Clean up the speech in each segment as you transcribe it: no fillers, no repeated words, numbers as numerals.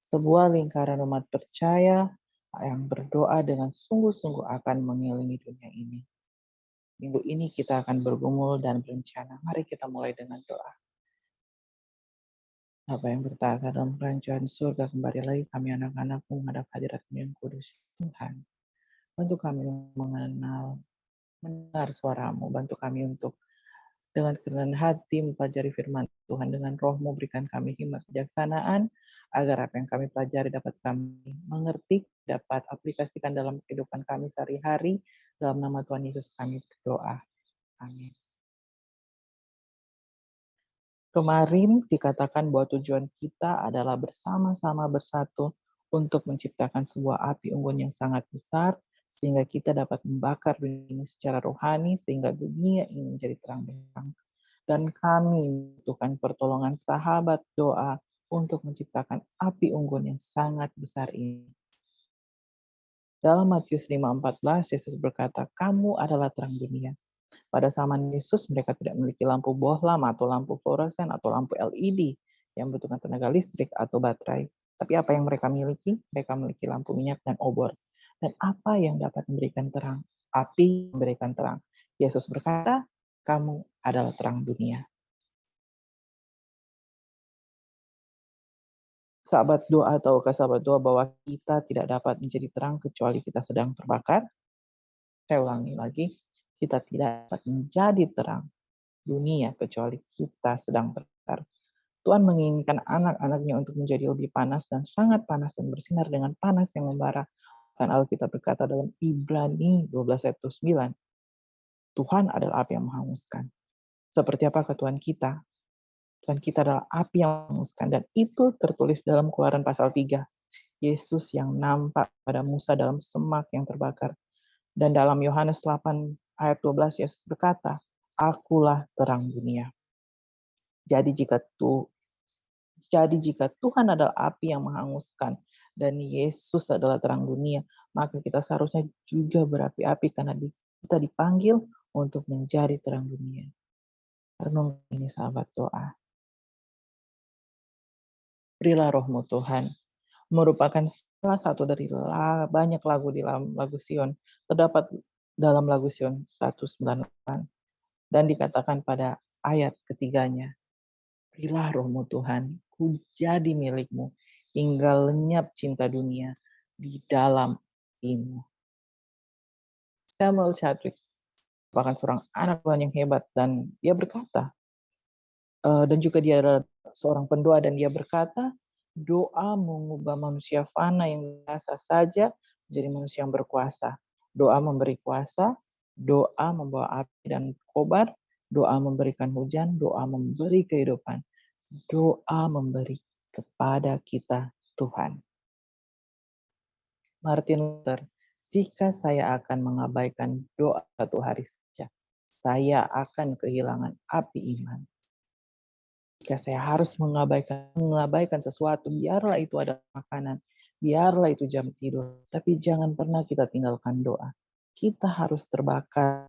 Sebuah lingkaran umat percaya yang berdoa dengan sungguh-sungguh akan mengelilingi dunia ini. Minggu ini kita akan bergumul dan berencana. Mari kita mulai dengan doa. Bapa yang bertata dalam kerajaan surga, kembali lagi kami anak-anakmu menghadap hadirat-Mu yang kudus. Tuhan, bantu kami mengenal, mendengar suara-Mu. Bantu kami untuk dengan kerendahan hati mempelajari firman Tuhan. Dengan Roh-Mu berikan kami hikmat kejaksanaan, agar apa yang kami pelajari dapat kami mengerti, dapat aplikasikan dalam kehidupan kami sehari-hari. Dalam nama Tuhan Yesus kami berdoa. Amin. Kemarin dikatakan bahwa tujuan kita adalah bersama-sama bersatu untuk menciptakan sebuah api unggun yang sangat besar, sehingga kita dapat membakar dunia ini secara rohani, sehingga dunia ini menjadi terang benderang. Dan kami membutuhkan pertolongan sahabat doa untuk menciptakan api unggun yang sangat besar ini. Dalam Matius 5:14, Yesus berkata, "Kamu adalah terang dunia." Pada zaman Yesus, mereka tidak memiliki lampu bohlam atau lampu fluoresen atau lampu LED yang membutuhkan tenaga listrik atau baterai. Tapi apa yang mereka miliki? Mereka memiliki lampu minyak dan obor. Dan apa yang dapat memberikan terang? Api memberikan terang. Yesus berkata, "Kamu adalah terang dunia." Sahabat doa, tahukah sahabat doa bahwa kita tidak dapat menjadi terang kecuali kita sedang terbakar? Saya ulangi lagi, kita tidak dapat menjadi terang dunia kecuali kita sedang terbakar. Tuhan menginginkan anak-anaknya untuk menjadi lebih panas dan sangat panas dan bersinar dengan panas yang membara. Dan Alkitab berkata dalam Ibrani 12 ayat 9, Tuhan adalah api yang menghanguskan. Seperti apakah Tuhan kita? Tuhan kita adalah api yang menghanguskan. Dan itu tertulis dalam Keluaran pasal 3. Yesus yang nampak pada Musa dalam semak yang terbakar. Dan dalam Yohanes 8 ayat 12 Yesus berkata, "Akulah terang dunia." Jadi jika Tuhan adalah api yang menghanguskan dan Yesus adalah terang dunia, maka kita seharusnya juga berapi-api karena kita dipanggil untuk menjadi terang dunia. Renung ini sahabat doa. Berilah Roh-Mu Tuhan, merupakan salah satu dari banyak lagu di dalam lagu Sion, terdapat dalam lagu Sion 198, dan dikatakan pada ayat ketiganya, berilah Roh-Mu Tuhan, ku jadi milik-Mu, hingga lenyap cinta dunia di dalam hatimu. Samuel Chadwick merupakan seorang anak Tuhan yang hebat, dan dia berkata, dan juga dia adalah seorang pendoa, dan dia berkata, doa mengubah manusia fana yang biasa saja menjadi manusia yang berkuasa. Doa memberi kuasa, doa membawa api dan kobar, doa memberikan hujan, doa memberi kehidupan, doa memberi kepada kita Tuhan. Martin Luther, jika saya akan mengabaikan doa satu hari saja, saya akan kehilangan api iman. Jika saya harus mengabaikan sesuatu, biarlah itu adalah makanan, biarlah itu jam tidur, tapi jangan pernah kita tinggalkan doa. Kita harus terbakar.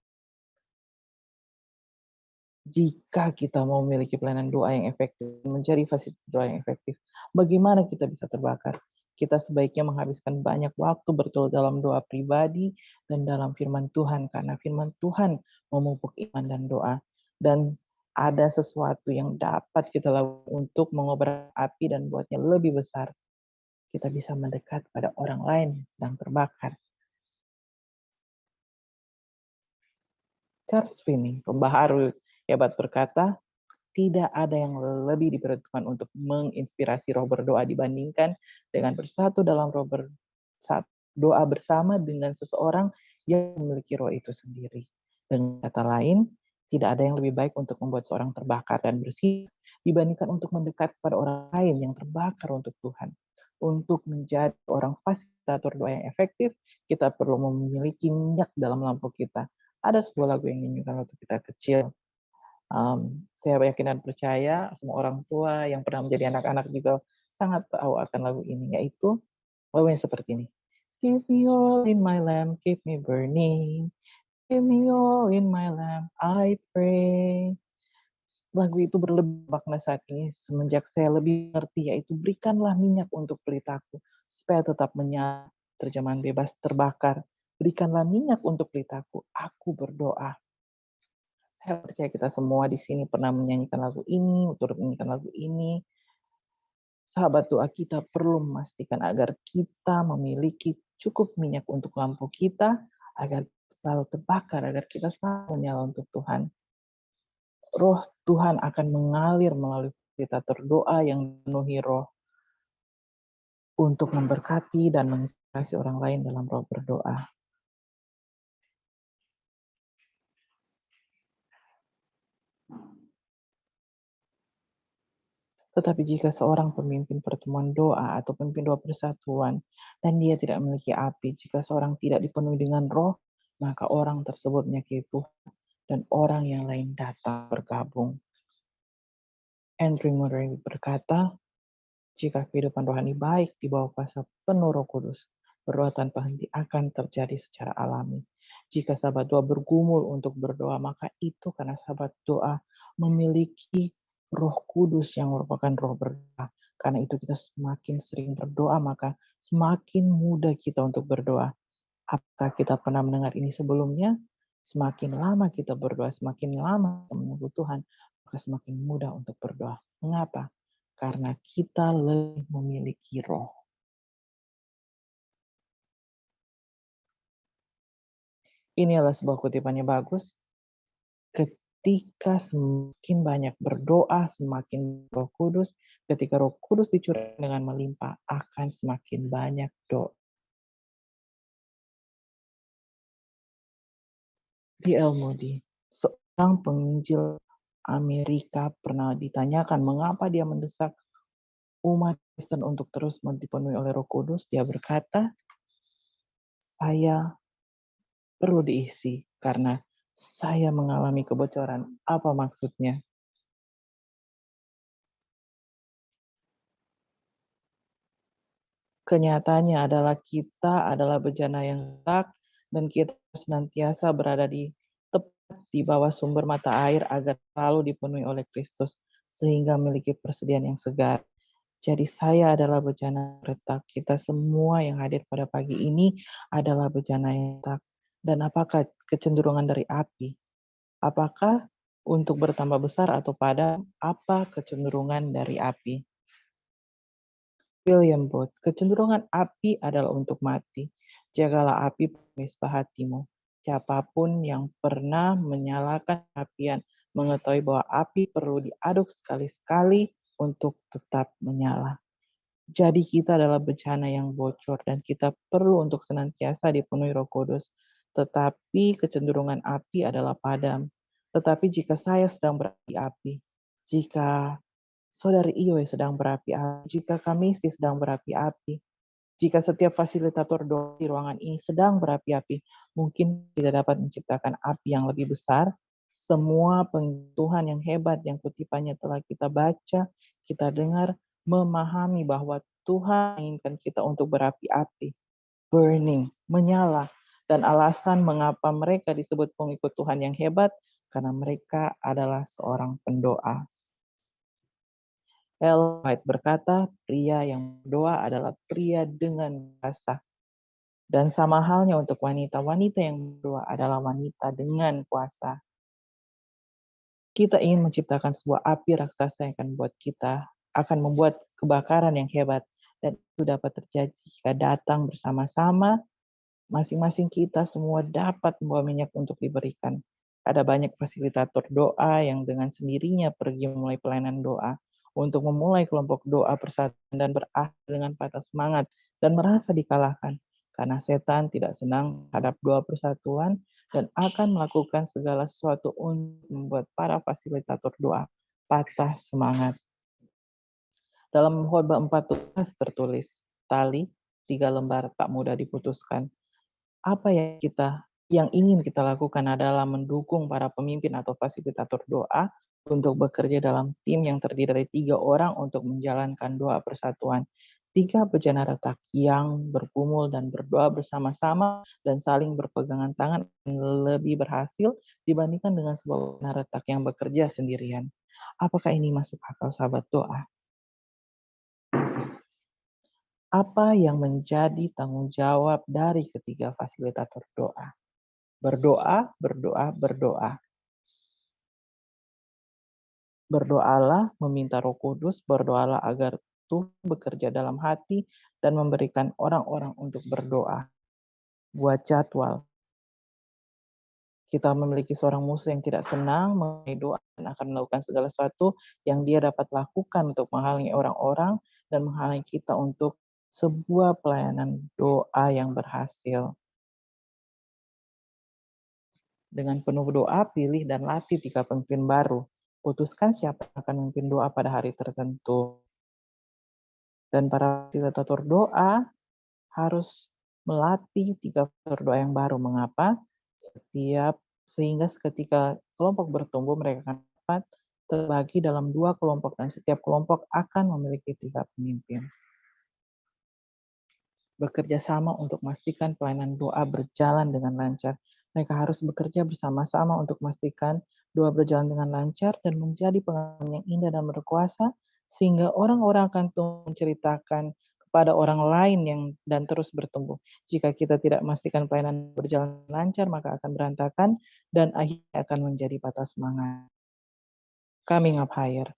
Jika kita mau memiliki pelayanan doa yang efektif, mencari fasilitas doa yang efektif, bagaimana kita bisa terbakar? Kita sebaiknya menghabiskan banyak waktu betul dalam doa pribadi dan dalam firman Tuhan, karena firman Tuhan memupuk iman dan doa. Dan ada sesuatu yang dapat kita lakukan untuk mengobrak api dan buatnya lebih besar. Kita bisa mendekat pada orang lain yang sedang terbakar. Charles Finney, pembaharu hebat, berkata, tidak ada yang lebih diperuntukkan untuk menginspirasi roh berdoa dibandingkan dengan bersatu dalam roh doa bersama dengan seseorang yang memiliki roh itu sendiri. Dengan kata lain, tidak ada yang lebih baik untuk membuat seorang terbakar dan bersih dibandingkan untuk mendekat pada orang lain yang terbakar untuk Tuhan. Untuk menjadi orang fasilitator doa yang efektif, kita perlu memiliki minyak dalam lampu kita. Ada sebuah lagu yang dinyanyikan waktu kita kecil. Saya yakin dan percaya semua orang tua yang pernah menjadi anak-anak juga sangat tahu akan lagu ini, yaitu lagu yang seperti ini. Give me all in my lamp, keep me burning. Give me all in my lamp, I pray. Lagu itu berlebih makna saat ini semenjak saya lebih mengerti, yaitu berikanlah minyak untuk pelitaku supaya tetap menyala. Terjemahan bebas terbakar. Berikanlah minyak untuk pelitaku. Aku berdoa. Saya percaya kita semua di sini pernah menyanyikan lagu ini, turut menyanyikan lagu ini. Sahabat doa kita perlu memastikan agar kita memiliki cukup minyak untuk lampu kita, agar selalu terbakar, agar kita selalu menyala untuk Tuhan. Roh Tuhan akan mengalir melalui kita doa yang penuhi roh untuk memberkati dan menginspirasi orang lain dalam roh berdoa. Tetapi jika seorang pemimpin pertemuan doa atau pemimpin doa persatuan dan dia tidak memiliki api, jika seorang tidak dipenuhi dengan roh, maka orang tersebut menyakiti Tuhan dan orang yang lain datang bergabung. Andrew Murray berkata, jika kehidupan rohani baik di bawah kuasa penuh Roh Kudus, berdoa tanpa henti akan terjadi secara alami. Jika sahabat doa bergumul untuk berdoa, maka itu karena sahabat doa memiliki Roh Kudus yang merupakan roh berdoa. Karena itu kita semakin sering berdoa, maka semakin mudah kita untuk berdoa. Apakah kita pernah mendengar ini sebelumnya? Semakin lama kita berdoa, semakin lama kita menunggu Tuhan, maka semakin mudah untuk berdoa. Mengapa? Karena kita lebih memiliki roh. Ini adalah sebuah kutipannya bagus. Ketika semakin banyak berdoa, semakin Roh Kudus, ketika Roh Kudus dicurahkan dengan melimpah, akan semakin banyak doa. D.L. Moody, seorang penginjil Amerika, pernah ditanyakan mengapa dia mendesak umat Kristen untuk terus dipenuhi oleh Roh Kudus. Dia berkata, saya perlu diisi karena saya mengalami kebocoran. Apa maksudnya? Kenyataannya adalah kita adalah bejana yang retak dan kita senantiasa berada di tepat di bawah sumber mata air agar selalu dipenuhi oleh Kristus sehingga memiliki persediaan yang segar. Jadi saya adalah bejana yang retak. Kita semua yang hadir pada pagi ini adalah bejana yang retak. Dan apakah kecenderungan dari api? Apakah untuk bertambah besar atau padam? Apa kecenderungan dari api? William Booth, kecenderungan api adalah untuk mati. Jagalah api misbah hatimu. Siapapun yang pernah menyalakan apian mengetahui bahwa api perlu diaduk sekali-sekali untuk tetap menyala. Jadi kita adalah bejana yang bocor dan kita perlu untuk senantiasa dipenuhi Roh Kudus. Tetapi kecenderungan api adalah padam. Tetapi jika saya sedang berapi-api, jika Saudari Iyo sedang berapi-api, jika kami sedang berapi-api, jika setiap fasilitator doa di ruangan ini sedang berapi-api, mungkin tidak dapat menciptakan api yang lebih besar. Semua Tuhan yang hebat yang kutipannya telah kita baca, kita dengar, memahami bahwa Tuhan menginginkan kita untuk berapi-api, burning, menyala. Dan alasan mengapa mereka disebut pengikut Tuhan yang hebat, karena mereka adalah seorang pendoa. Ellen White berkata, pria yang berdoa adalah pria dengan kuasa. Dan sama halnya untuk wanita, wanita yang berdoa adalah wanita dengan kuasa. Kita ingin menciptakan sebuah api raksasa yang akan membuat kebakaran yang hebat. Dan itu dapat terjadi jika datang bersama-sama, masing-masing kita semua dapat membawa minyak untuk diberikan. Ada banyak fasilitator doa yang dengan sendirinya pergi memulai pelayanan doa untuk memulai kelompok doa persatuan dan berakhir dengan patah semangat dan merasa dikalahkan karena setan tidak senang terhadap doa persatuan dan akan melakukan segala sesuatu untuk membuat para fasilitator doa patah semangat. Dalam khotbah 14 tertulis, tali 3 lembar tak mudah diputuskan. Apa yang ingin kita lakukan adalah mendukung para pemimpin atau fasilitator doa untuk bekerja dalam tim yang terdiri dari 3 orang untuk menjalankan doa persatuan. 3 bejana retak yang bergumul dan berdoa bersama-sama dan saling berpegangan tangan lebih berhasil dibandingkan dengan sebuah bejana retak yang bekerja sendirian. Apakah ini masuk akal sahabat doa? Apa yang menjadi tanggung jawab dari ketiga fasilitator doa? Berdoa, berdoa, berdoa. Berdoalah, meminta Roh Kudus, berdoalah agar Tuhan bekerja dalam hati dan memberikan orang-orang untuk berdoa. Buat jadwal. Kita memiliki seorang musuh yang tidak senang mengenai doa dan akan melakukan segala sesuatu yang dia dapat lakukan untuk menghalangi orang-orang dan menghalangi kita untuk sebuah pelayanan doa yang berhasil. Dengan penuh doa, pilih dan latih 3 pemimpin baru. Putuskan siapa yang akan memimpin doa pada hari tertentu. Dan para fasilitator doa harus melatih 3 faktor doa yang baru. Mengapa? Sehingga ketika kelompok bertumbuh, mereka akan dapat terbagi dalam 2 kelompok dan setiap kelompok akan memiliki 3 pemimpin. Bekerja sama untuk memastikan pelayanan doa berjalan dengan lancar. Mereka harus bekerja bersama-sama untuk memastikan doa berjalan dengan lancar dan menjadi pengalaman yang indah dan berkuasa, sehingga orang-orang akan menceritakan kepada orang lain dan terus bertumbuh. Jika kita tidak memastikan pelayanan berjalan lancar, maka akan berantakan dan akhirnya akan menjadi patah semangat. Coming up higher.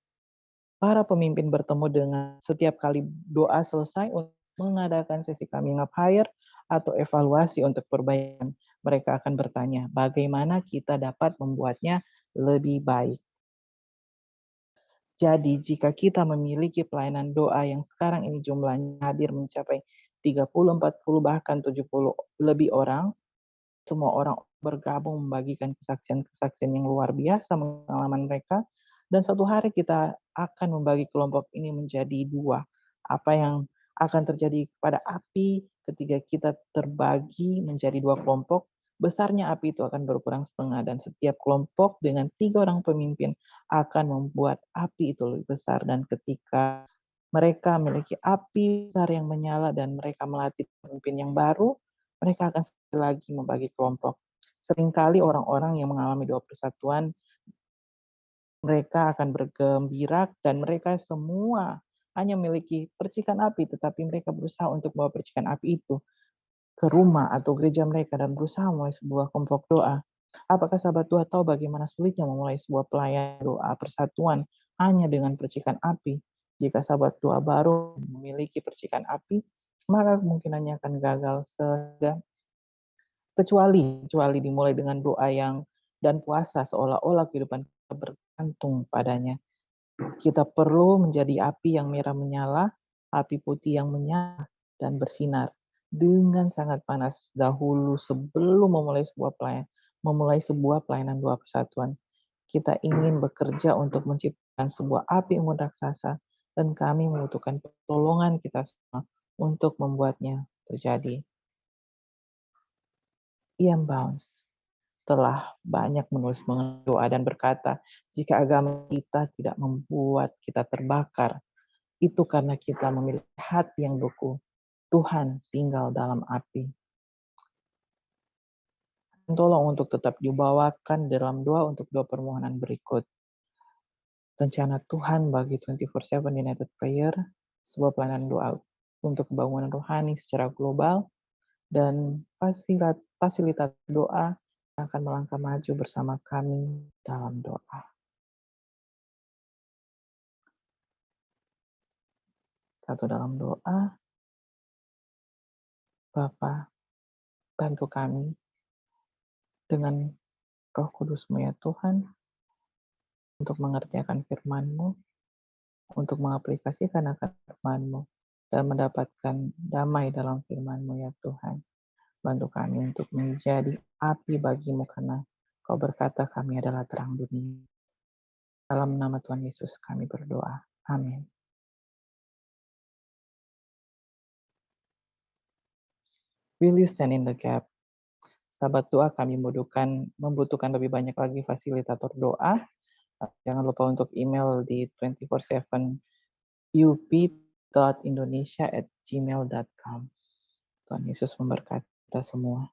Para pemimpin bertemu dengan setiap kali doa selesai untuk mengadakan sesi coming up higher atau evaluasi untuk perbaikan. Mereka akan bertanya, bagaimana kita dapat membuatnya lebih baik. Jadi, jika kita memiliki pelayanan doa yang sekarang ini jumlahnya hadir mencapai 30, 40, bahkan 70 lebih orang, semua orang bergabung membagikan kesaksian-kesaksian yang luar biasa pengalaman mereka, dan suatu hari kita akan membagi kelompok ini menjadi 2. Apa yang akan terjadi pada api ketika kita terbagi menjadi 2 kelompok, besarnya api itu akan berkurang setengah dan setiap kelompok dengan 3 orang pemimpin akan membuat api itu lebih besar, dan ketika mereka memiliki api besar yang menyala dan mereka melatih pemimpin yang baru, mereka akan sekali lagi membagi kelompok. Seringkali orang-orang yang mengalami doa persatuan, mereka akan bergembira dan mereka semua hanya memiliki percikan api, tetapi mereka berusaha untuk membawa percikan api itu ke rumah atau gereja mereka dan berusaha memulai sebuah kelompok doa. Apakah sahabat doa tahu bagaimana sulitnya memulai sebuah pelayanan doa persatuan hanya dengan percikan api? Jika sahabat doa baru memiliki percikan api, maka kemungkinannya akan gagal kecuali dimulai dengan doa dan puasa seolah-olah kehidupan kita bergantung padanya. Kita perlu menjadi api yang merah menyala, api putih yang menyala dan bersinar dengan sangat panas dahulu sebelum memulai sebuah pelayanan doa persatuan. Kita ingin bekerja untuk menciptakan sebuah api unggun raksasa dan kami membutuhkan pertolongan kita semua untuk membuatnya terjadi. Ian Bounds telah banyak menulis mengenai doa dan berkata, jika agama kita tidak membuat kita terbakar, itu karena kita memiliki hati yang beku. Tuhan tinggal dalam api. Tolong untuk tetap dibawakan dalam doa untuk doa permohonan berikut. Rencana Tuhan bagi 24/7 United Prayer, sebuah pelayanan doa untuk pembangunan rohani secara global, dan fasilitas doa yang akan melangkah maju bersama kami dalam doa. Satu dalam doa, Bapa, bantu kami dengan Roh Kudus-Mu ya Tuhan, untuk mengerjakan firman-Mu, untuk mengaplikasikan akan firman-Mu, dan mendapatkan damai dalam firman-Mu ya Tuhan. Bantu kami untuk menjadi api bagi-Mu karena Kau berkata kami adalah terang dunia. Dalam nama Tuhan Yesus kami berdoa. Amin. Will you stand in the gap? Sahabat doa, kami membutuhkan lebih banyak lagi fasilitator doa. Jangan lupa untuk email di 24/7up.indonesia@gmail.com. Tuhan Yesus memberkati kita semua.